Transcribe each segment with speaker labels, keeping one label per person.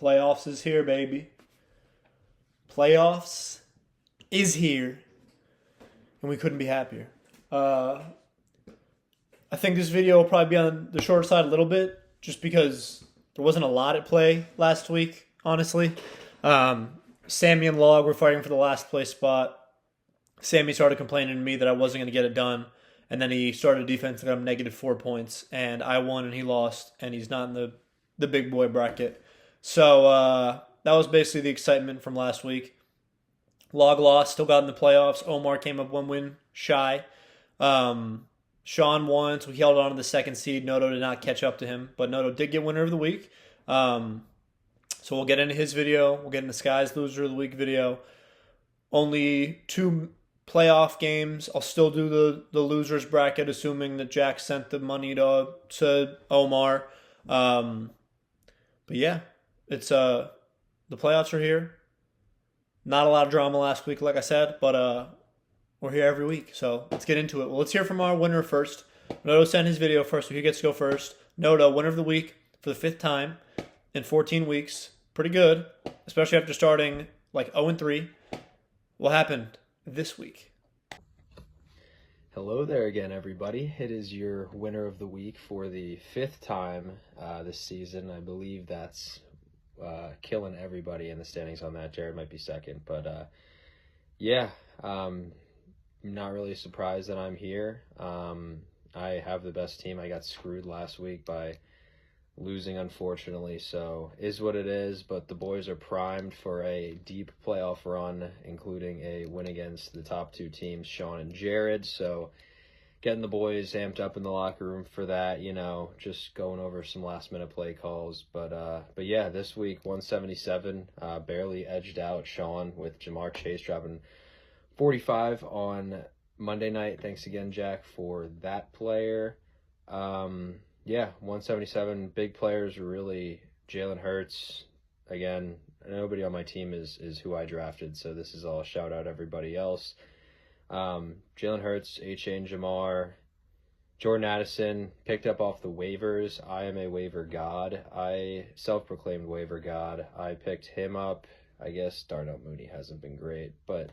Speaker 1: Playoffs is here, baby. Playoffs is here, and we couldn't be happier. I think this video will probably be on the short side a little bit, just because there wasn't a lot at play last week, honestly. Sammy and Log were fighting for the last place spot. Sammy started complaining to me that I wasn't going to get it done, and then he started a defense that got him negative 4 points, and I won and he lost, and he's not in the big boy bracket. So that was basically the excitement from last week. Log lost, still got in the playoffs. Omar came up one win shy. Sean won, so he held on to the second seed. Noto did not catch up to him, but Noto did get winner of the week. So we'll get into his video. We'll get into Sky's loser of the week video. Only 2 playoff games. I'll still do the losers bracket, assuming that Jack sent the money to Omar. But yeah, it's the playoffs are here. Not a lot of drama last week, like I said, but we're here every week, so let's get into it. Well, let's hear from our winner first. Noto sent his video first, so he gets to go first. Noto, winner of the week for the 5th time in 14 weeks. Pretty good, especially after starting like 0-3. What happened this week?
Speaker 2: Hello there again, everybody. It is your winner of the week for the 5th time this season. I believe that's killing everybody in the standings on that. Jared might be second, but yeah, I'm not really surprised that I'm here. I have the best team. I got screwed last week by losing, unfortunately, so is what it is, but the boys are primed for a deep playoff run, including a win against the top 2 teams, Sean and Jared, so getting the boys amped up in the locker room for that, just going over some last minute play calls, but yeah, this week 177, barely edged out Sean with Jamar Chase dropping 45 on Monday night. Thanks again, Jack, for that player. Yeah, 177 big players were really Jalen Hurts. Again, nobody on my team is who I drafted, so this is all shout out everybody else. Jalen Hurts, A-Chain, Jamar, Jordan Addison picked up off the waivers. I am a waiver god. I self-proclaimed waiver god. I picked him up. I guess Darnell Mooney hasn't been great, but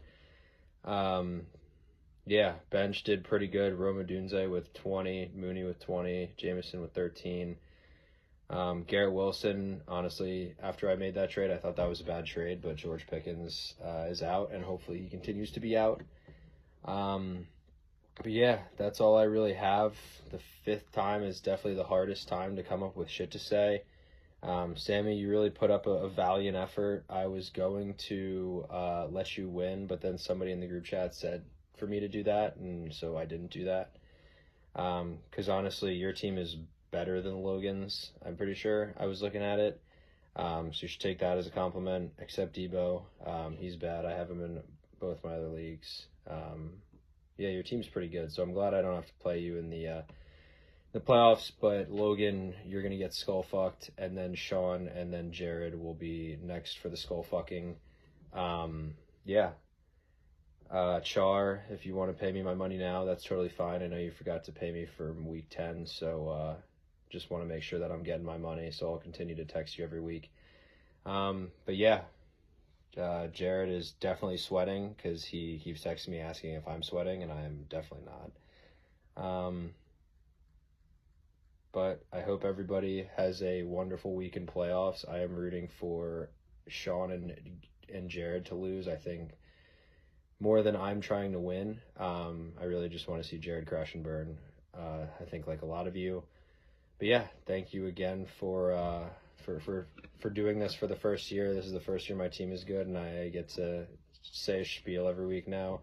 Speaker 2: yeah, bench did pretty good. Rome Odunze with 20, Mooney with 20, Jameson with 13. Garrett Wilson, honestly, after I made that trade, I thought that was a bad trade, but George Pickens is out, and hopefully he continues to be out. But yeah, that's all I really have. The 5th time is definitely the hardest time to come up with shit to say. Sammy, you really put up a valiant effort. I was going to let you win, but then somebody in the group chat said for me to do that, and so I didn't do that. Because honestly, your team is better than Logan's, I'm pretty sure. I was looking at it. So you should take that as a compliment, except Debo. He's bad. I have him in both my other leagues. Yeah, your team's pretty good, so I'm glad I don't have to play you in the playoffs, but Logan, you're going to get skull fucked, and then Sean and then Jared will be next for the skull fucking. Yeah. Char, if you want to pay me my money now, that's totally fine. I know you forgot to pay me for week 10, so just want to make sure that I'm getting my money, so I'll continue to text you every week. But yeah, Jared is definitely sweating because he keeps texting me asking if I'm sweating, and I am definitely not. But I hope everybody has a wonderful week in playoffs. I am rooting for Sean and Jared to lose. I think more than I'm trying to win. I really just want to see Jared crash and burn. I think like a lot of you. But yeah, thank you again for doing this for the first year. This is the first year my team is good, and I get to say a spiel every week now.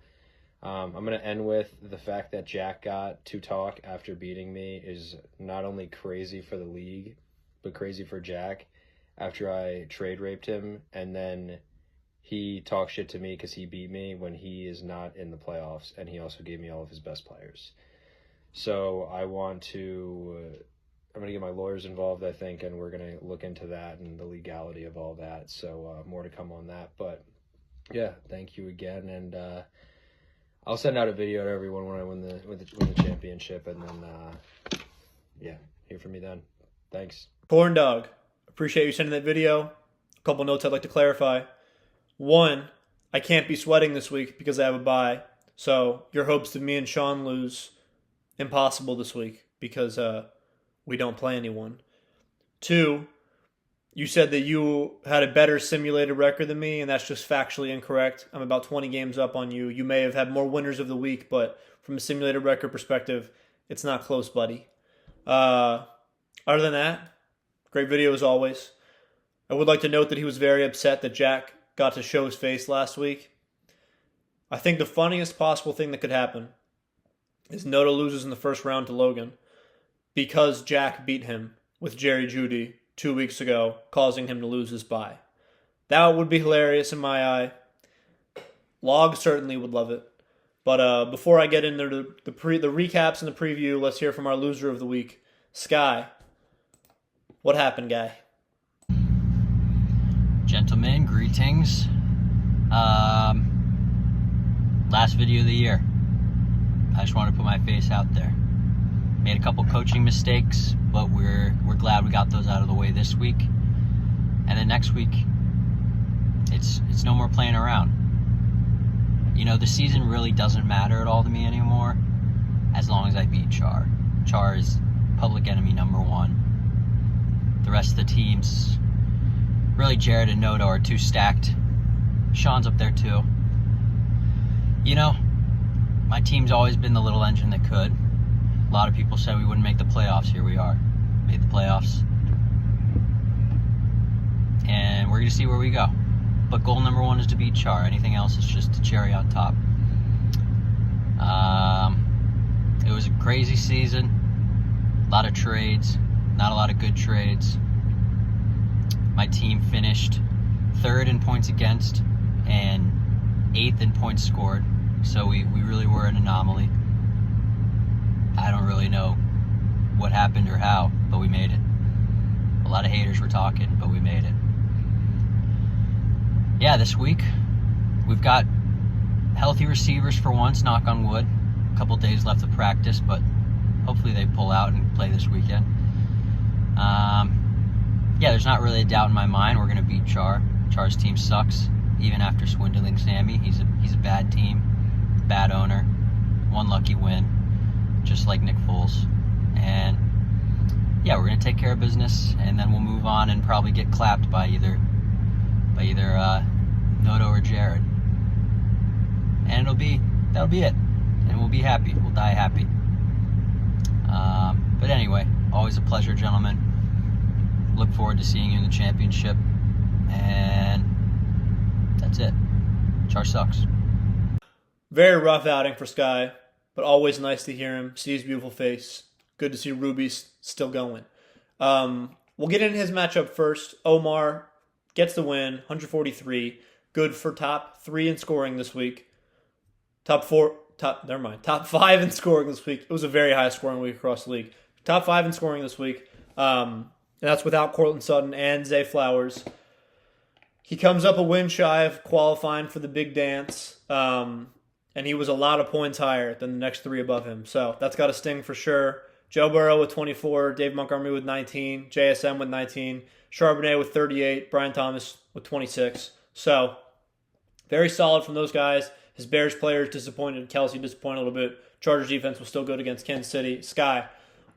Speaker 2: I'm going to end with the fact that Jack got to talk after beating me is not only crazy for the league, but crazy for Jack after I trade raped him, and then he talked shit to me because he beat me when he is not in the playoffs, and he also gave me all of his best players. So I'm going to get my lawyers involved, I think, and we're going to look into that and the legality of all that. So more to come on that. But yeah, thank you again, and I'll send out a video to everyone when I win the championship, and then yeah, hear from me then. Thanks.
Speaker 1: Porn Dog, appreciate you sending that video. couple notes I'd like to clarify. One, I can't be sweating this week because I have a bye. So your hopes that me and Sean lose, impossible this week because we don't play anyone. Two, you said that you had a better simulated record than me, and that's just factually incorrect. I'm about 20 games up on you. You may have had more winners of the week, but from a simulated record perspective, it's not close, buddy. Other than that, great video as always. I would like to note that he was very upset that Jack got to show his face last week. I think the funniest possible thing that could happen is Noto loses in the first round to Logan because Jack beat him with Jerry Jeudy 2 weeks ago, causing him to lose his bye. That would be hilarious in my eye. Log certainly would love it. But before I get into the recaps and the preview, let's hear from our loser of the week, Sky. What happened, guy?
Speaker 3: Gentlemen, greetings. Last video of the year. I just want to put my face out there. Made a couple coaching mistakes, but we're glad we got those out of the way this week. And then next week, it's no more playing around. You know, the season really doesn't matter at all to me anymore, as long as I beat Char. Char is public enemy number one. The rest of the teams, really Jared and Noto are too stacked. Sean's up there too. You know, my team's always been the little engine that could. A lot of people said we wouldn't make the playoffs. Here we are. Made the playoffs. And we're going to see where we go. But goal number one is to beat Char. Anything else is just a cherry on top. It was a crazy season. A lot of trades. Not a lot of good trades. My team finished third in points against and 8th in points scored. So we really were an anomaly. I don't really know what happened or how, but we made it. A lot of haters were talking, but we made it. Yeah, this week we've got healthy receivers for once, knock on wood. A couple days left of practice, but hopefully they pull out and play this weekend. Yeah, there's not really a doubt in my mind we're going to beat Char. Char's team sucks, even after swindling Sammy. He's a bad team, bad owner, one lucky win, just like Nick Foles. And yeah, we're going to take care of business, and then we'll move on and probably get clapped by either Noto or Jared. And that'll be it. And we'll be happy. We'll die happy. But anyway, always a pleasure, gentlemen. Look forward to seeing you in the championship. And that's it. Char sucks.
Speaker 1: Very rough outing for Sky, but always nice to hear him, see his beautiful face. Good to see Ruby still going. We'll get into his matchup first. Omar gets the win, 143. Good for top 3 in scoring this week. Top 5 in scoring this week. It was a very high scoring week across the league. Top 5 in scoring this week. And that's without Cortland Sutton and Zay Flowers. He comes up a win shy of qualifying for the big dance. And he was a lot of points higher than the next 3 above him. So that's got to sting for sure. Joe Burrow with 24, Dave Montgomery with 19, JSM with 19, Charbonnet with 38, Brian Thomas with 26. So very solid from those guys. His Bears players disappointed. Kelsey disappointed a little bit. Chargers defense was still good against Kansas City. Sky,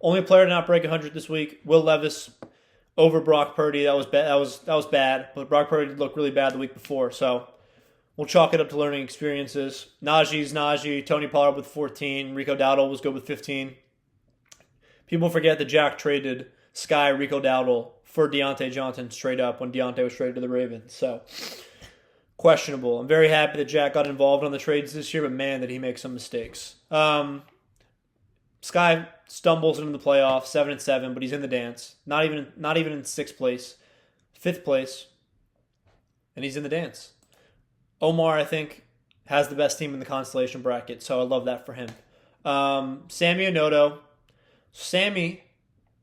Speaker 1: only player to not break 100 this week. Will Levis over Brock Purdy. That was bad. But Brock Purdy did look really bad the week before. So we'll chalk it up to learning experiences. Najee's Najee. Tony Pollard with 14. Rico Dowdle was good with 15. People forget that Jack traded Sky, Rico Dowdle for Deontay Johnson straight up when Deontay was traded to the Ravens. So questionable. I'm very happy that Jack got involved on the trades this year, but man, did he make some mistakes. Sky stumbles into the playoffs, 7-7, but he's in the dance. Not even in 6th place, 5th place, and he's in the dance. Omar, I think, has the best team in the constellation bracket, so I love that for him. Sammy and Noto. Sammy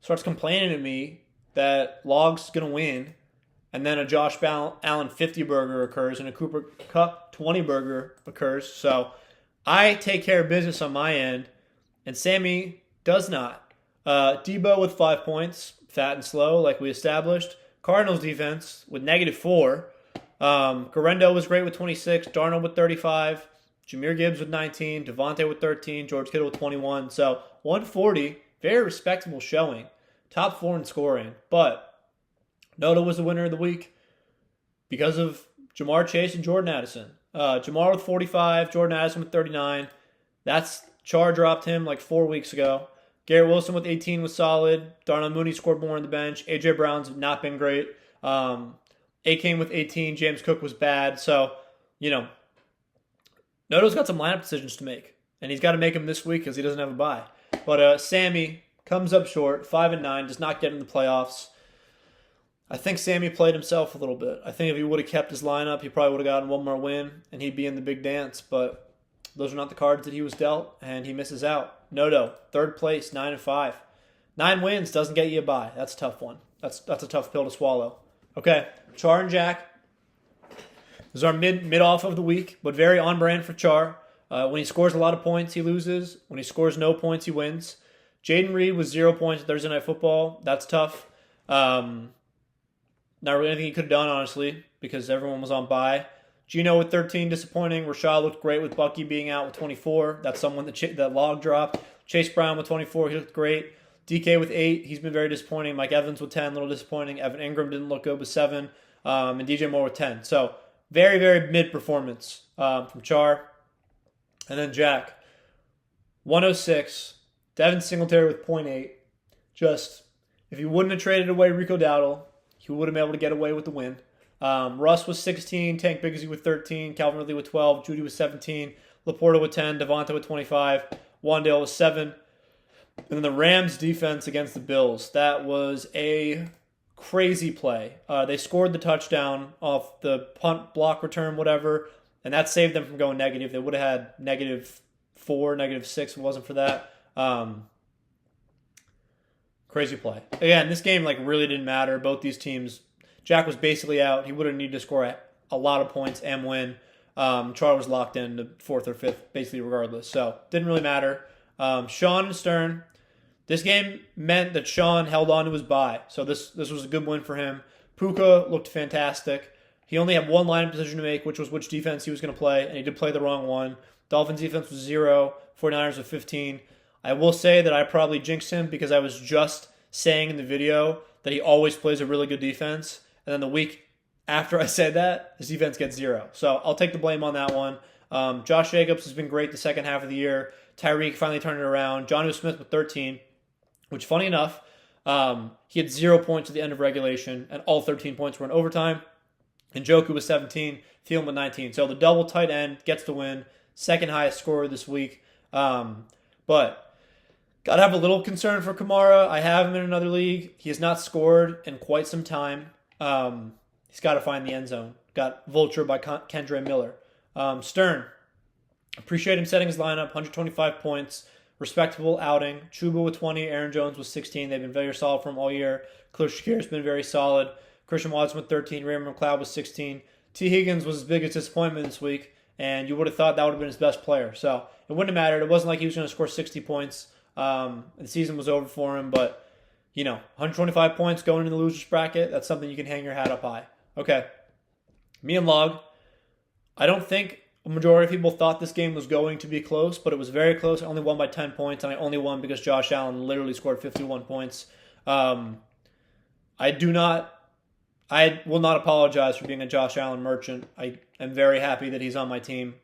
Speaker 1: starts complaining to me that Log's going to win, and then a Josh Allen 50 burger occurs and a Cooper Kupp 20 burger occurs. So I take care of business on my end, and Sammy does not. Debo with 5 points, fat and slow, like we established. Cardinals defense with -4. Garendo was great with 26, Darnold with 35, Jahmyr Gibbs with 19, Devontae with 13, George Kittle with 21. So 140, very respectable showing. Top 4 in scoring. But Noto was the winner of the week because of Jamar Chase and Jordan Addison. Jamar with 45, Jordan Addison with 39. Char dropped him like 4 weeks ago. Garrett Wilson with 18 was solid. Darnell Mooney scored more on the bench. A.J. Brown's not been great. A-Kane with 18. James Cook was bad. So, Noto's got some lineup decisions to make. And he's got to make them this week because he doesn't have a bye. But Sammy comes up short. 5-9. Does not get in the playoffs. I think Sammy played himself a little bit. I think if he would have kept his lineup, he probably would have gotten one more win. And he'd be in the big dance. But those are not the cards that he was dealt. And he misses out. Noto, 3rd place, 9-5. 9 wins doesn't get you a bye. That's a tough one. That's a tough pill to swallow. Okay, Char and Jack. This is our mid-off of the week, but very on brand for Char. When he scores a lot of points, he loses. When he scores no points, he wins. Jaden Reed with 0 points in Thursday Night Football. That's tough. Not really anything he could have done, honestly, because everyone was on bye. Gino with 13, disappointing. Rashad looked great with Bucky being out with 24. That's someone that log dropped. Chase Brown with 24, he looked great. DK with 8, he's been very disappointing. Mike Evans with 10, a little disappointing. Evan Ingram didn't look good with 7. And DJ Moore with 10. So very, very mid performance from Char. And then Jack, 106. Devin Singletary with 0.8. Just, if he wouldn't have traded away Rico Dowdle, he would have been able to get away with the win. Russ was 16, Tank Bigsby with 13, Calvin Ridley with 12, Judy with 17, Laporta with 10, Devonta with 25, Wandale with 7. And then the Rams defense against the Bills. That was a crazy play. They scored the touchdown off the punt block return, whatever, and that saved them from going negative. They would have had -4, -6 if it wasn't for that. Crazy play. Again, this game really didn't matter. Both these teams, Jack was basically out. He would have needed to score a lot of points and win. Char was locked in to 4th or 5th, basically regardless. So, didn't really matter. Sean and Stern, this game meant that Sean held on to his bye. So, this was a good win for him. Puka looked fantastic. He only had one lineup decision to make, which was which defense he was going to play, and he did play the wrong one. Dolphins defense was 0, 49ers with 15. I will say that I probably jinxed him because I was just saying in the video that he always plays a really good defense. And then the week after I said that, his defense gets 0. So I'll take the blame on that one. Josh Jacobs has been great the second half of the year. Tyreek finally turned it around. Jonnu Smith with 13, which, funny enough, he had 0 points at the end of regulation, and all 13 points were in overtime. And Njoku with 17, Thielen with 19. So the double tight end gets the win. Second highest scorer this week. But got to have a little concern for Kamara. I have him in another league. He has not scored in quite some time. He's got to find the end zone. Got Vulture by Kendre Miller. Stern, appreciate him setting his lineup. 125 points. Respectable outing. Chuba with 20. Aaron Jones with 16. They've been very solid for him all year. Khalil Shakir has been very solid. Christian Watson with 13. Raymond McLeod with 16. T. Higgins was his biggest disappointment this week, and you would have thought that would have been his best player. So it wouldn't have mattered. It wasn't like he was going to score 60 points. The season was over for him, but 125 points going into the loser's bracket, that's something you can hang your hat up high. Okay. Me and Log, I don't think a majority of people thought this game was going to be close, but it was very close. I only won by 10 points, and I only won because Josh Allen literally scored 51 points. I will not apologize for being a Josh Allen merchant. I am very happy that he's on my team.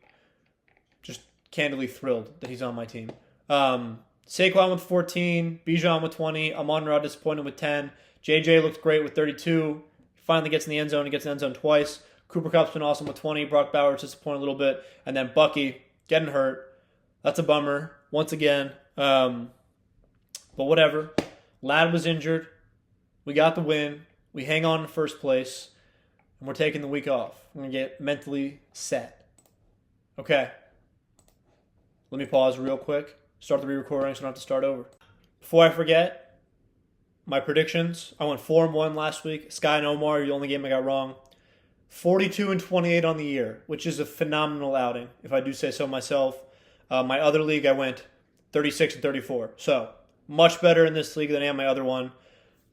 Speaker 1: Just candidly thrilled that he's on my team. Saquon with 14, Bijan with 20, Amon-Ra disappointed with 10. JJ looked great with 32. He finally gets in the end zone. He gets in the end zone twice. Cooper Kupp's been awesome with 20. Brock Bowers disappointed a little bit. And then Bucky getting hurt. That's a bummer once again. But whatever. Ladd was injured. We got the win. We hang on in first place. And we're taking the week off. We're going to get mentally set. Okay. Let me pause real quick. Start the re-recording so I don't have to start over. Before I forget, my predictions. I went 4-1 last week. Sky and Omar, the only game I got wrong. 42-28 on the year, which is a phenomenal outing, if I do say so myself. My other league, I went 36-34. So, much better in this league than I am my other one.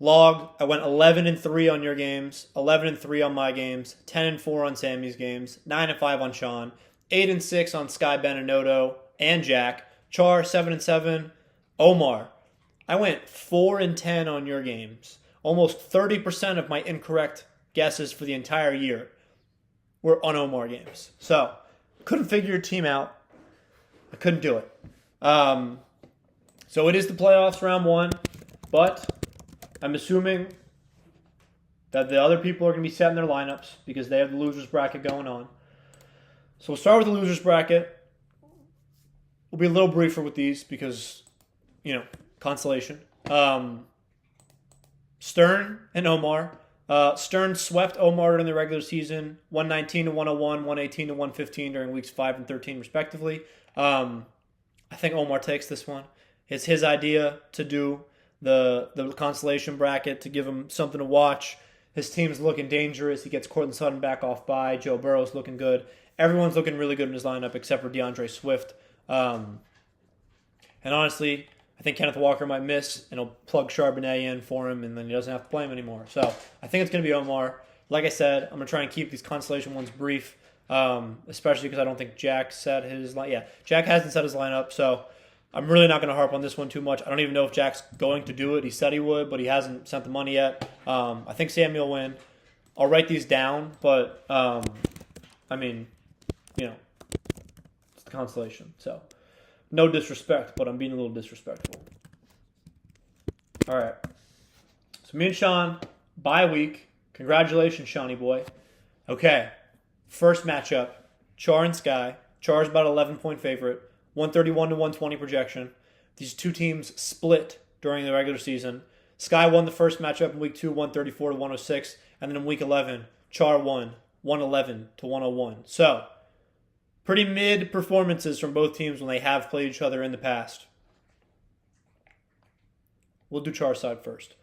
Speaker 1: Log, I went 11-3 on your games, 11-3 on my games, 10-4 on Sammy's games, 9-5 on Sean, 8-6 on Sky, Ben, and Noto, and Jack. Char, 7-7. Omar, I went 4-10 on your games. Almost 30% of my incorrect guesses for the entire year were on Omar games. So, couldn't figure your team out. I couldn't do it. So it is the playoffs, round 1, but I'm assuming that the other people are going to be setting their lineups because they have the losers bracket going on. So we'll start with the losers bracket. We'll be a little briefer with these because, consolation. Stern and Omar. Stern swept Omar during the regular season, 119-101, 118-115 during weeks 5 and 13 respectively. I think Omar takes this one. It's his idea to do the consolation bracket to give him something to watch. His team's looking dangerous. He gets Courtland Sutton back off bye. Joe Burrow's looking good. Everyone's looking really good in his lineup except for DeAndre Swift. And honestly, I think Kenneth Walker might miss, and he'll plug Charbonnet in for him, and then he doesn't have to play him anymore. So I think it's going to be Omar. Like I said, I'm going to try and keep these consolation ones brief, especially because I don't think Jack set his line. Yeah, Jack hasn't set his lineup, so I'm really not going to harp on this one too much. I don't even know if Jack's going to do it. He said he would, but he hasn't sent the money yet. I think Sammy will win. I'll write these down, but, it's the consolation. So, no disrespect, but I'm being a little disrespectful. All right. So, me and Sean, bye week. Congratulations, Shawnee boy. Okay. First matchup, Char and Sky. Char's about 11-point favorite. 131-120 projection. These two teams split during the regular season. Sky won the first matchup in week 2, 134-106, and then in week 11, Char won 111-101. So, pretty mid performances from both teams when they have played each other in the past. We'll do Char's side first.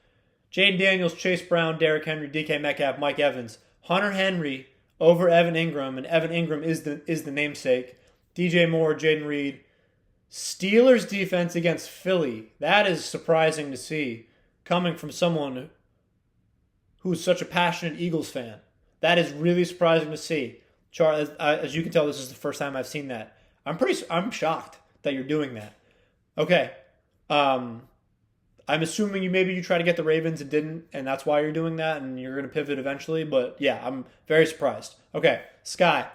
Speaker 1: Jaden Daniels, Chase Brown, Derrick Henry, DK Metcalf, Mike Evans, Hunter Henry over Evan Ingram, and Evan Ingram is the namesake. DJ Moore, Jaden Reed. Steelers defense against Philly. That is surprising to see coming from someone who is such a passionate Eagles fan. That is really surprising to see. Charles, as you can tell, this is the first time I've seen that. I'm shocked that you're doing that. Okay. I'm assuming you try to get the Ravens and didn't, and that's why you're doing that, and you're going to pivot eventually. But yeah, I'm very surprised. Okay, Sky.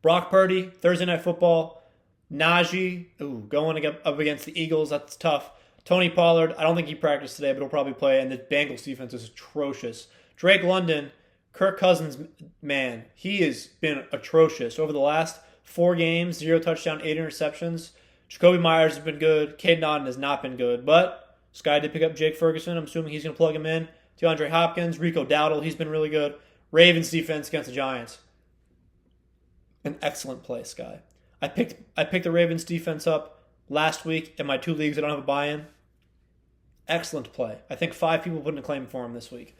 Speaker 1: Brock Purdy, Thursday Night Football. Najee, going up against the Eagles, that's tough. Tony Pollard, I don't think he practiced today, but he'll probably play. And the Bengals defense is atrocious. Drake London, Kirk Cousins, man, he has been atrocious. Over the last 4 games, 0 touchdown, 8 interceptions. Jacoby Myers has been good. Cade Naughton has not been good. But Sky did pick up Jake Ferguson. I'm assuming he's going to plug him in. DeAndre Hopkins, Rico Dowdle, he's been really good. Ravens defense against the Giants. An excellent play, Sky. I picked the Ravens defense up last week in my 2 leagues. I don't have a buy-in. Excellent play. I think 5 people put in a claim for him this week.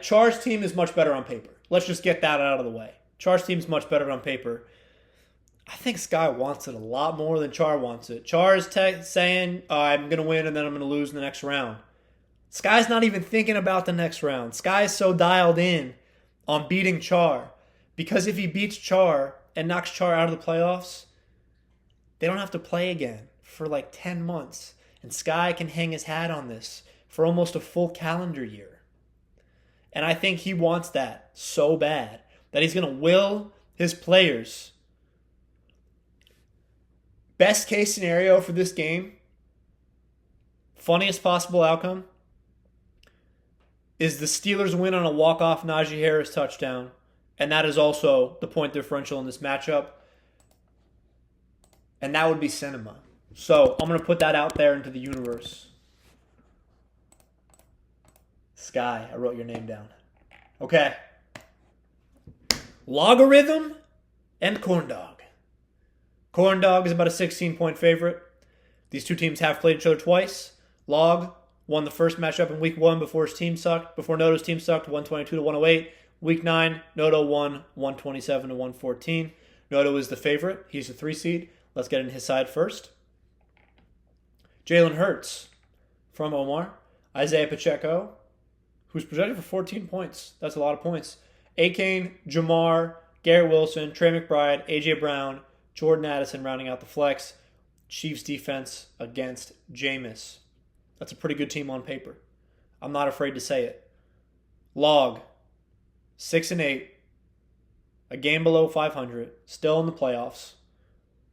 Speaker 1: Char's team is much better on paper. Let's just get that out of the way. Char's team is much better on paper. I think Sky wants it a lot more than Char wants it. Char is saying, I'm going to win and then I'm going to lose in the next round. Sky's not even thinking about the next round. Sky's so dialed in on beating Char because if he beats Char and knocks Char out of the playoffs, they don't have to play again for like 10 months. And Sky can hang his hat on this for almost a full calendar year. And I think he wants that so bad that he's going to will his players. Best case scenario for this game, funniest possible outcome, is the Steelers win on a walk-off Najee Harris touchdown. And that is also the point differential in this matchup. And that would be cinema. So I'm going to put that out there into the universe. Sky, I wrote your name down. Okay. Logarithm and Corn Dog. Corn Dog is about a 16-point favorite. These two teams have played each other twice. Log won the first matchup in week 1 before Noto's team sucked, 122-108. Week 9, Noto won 127-114. Noto is the favorite. He's the 3 seed. Let's get in his side first. Jalen Hurts from Omar. Isaiah Pacheco, who's projected for 14 points. That's a lot of points. Akane, Jamar, Garrett Wilson, Trey McBride, A.J. Brown, Jordan Addison rounding out the flex. Chiefs defense against Jameis. That's a pretty good team on paper. I'm not afraid to say it. Log, 6-8, a game below 500, still in the playoffs.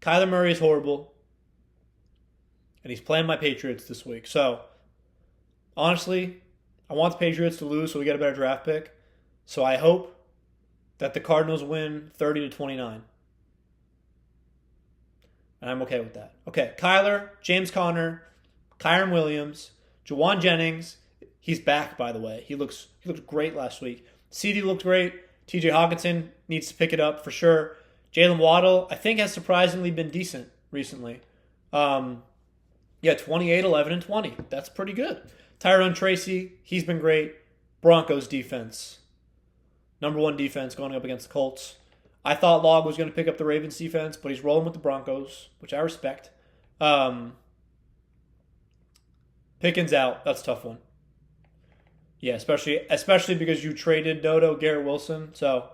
Speaker 1: Kyler Murray is horrible, and he's playing my Patriots this week. So, honestly, I want the Patriots to lose so we get a better draft pick. So I hope that the Cardinals win 30-29. And I'm okay with that. Okay, Kyler, James Conner, Kyren Williams, Jawan Jennings. He's back, by the way. He looked great last week. CD looked great. TJ Hawkinson needs to pick it up for sure. Jalen Waddle, I think, has surprisingly been decent recently. 28, 11, and 20. That's pretty good. Tyrone Tracy, he's been great. Broncos defense. Number 1 defense going up against the Colts. I thought Log was going to pick up the Ravens defense, but he's rolling with the Broncos, which I respect. Pickens out. That's a tough one. Yeah, especially because you traded Noto, Garrett Wilson. So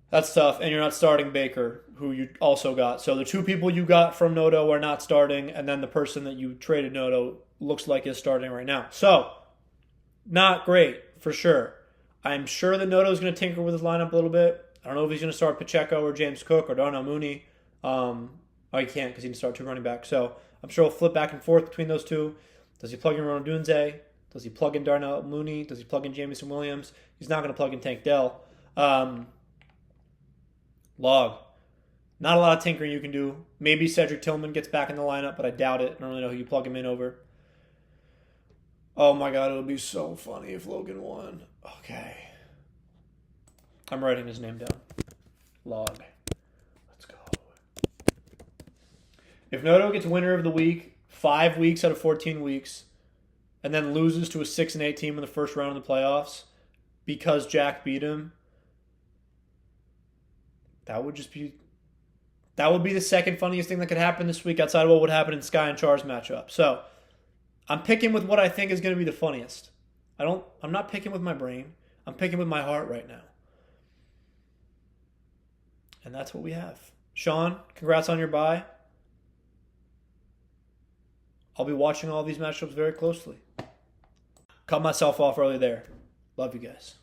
Speaker 1: that's tough. And you're not starting Baker, who you also got. So the 2 people you got from Noto are not starting, and then the person that you traded Noto looks like is starting right now. So, not great, for sure. I'm sure that Noto is going to tinker with his lineup a little bit. I don't know if he's going to start Pacheco or James Cook or Darnell Mooney. He can't because he can start 2 running backs. So, I'm sure he'll flip back and forth between those 2. Does he plug in Ronald Dunze? Does he plug in Darnell Mooney? Does he plug in Jamison Williams? He's not going to plug in Tank Dell. Log. Not a lot of tinkering you can do. Maybe Cedric Tillman gets back in the lineup, but I doubt it. I don't really know who you plug him in over. Oh my god, it would be so funny if Logan won. Okay. I'm writing his name down. Log. Let's go. If Noto gets winner of the week, 5 weeks out of 14 weeks, and then loses to a 6-8 team in the first round of the playoffs because Jack beat him, that would be the second funniest thing that could happen this week outside of what would happen in Sky and Char's matchup. So, I'm picking with what I think is going to be the funniest. I'm not picking with my brain. I'm picking with my heart right now. And that's what we have. Sean, congrats on your bye. I'll be watching all these matchups very closely. Cut myself off early there. Love you guys.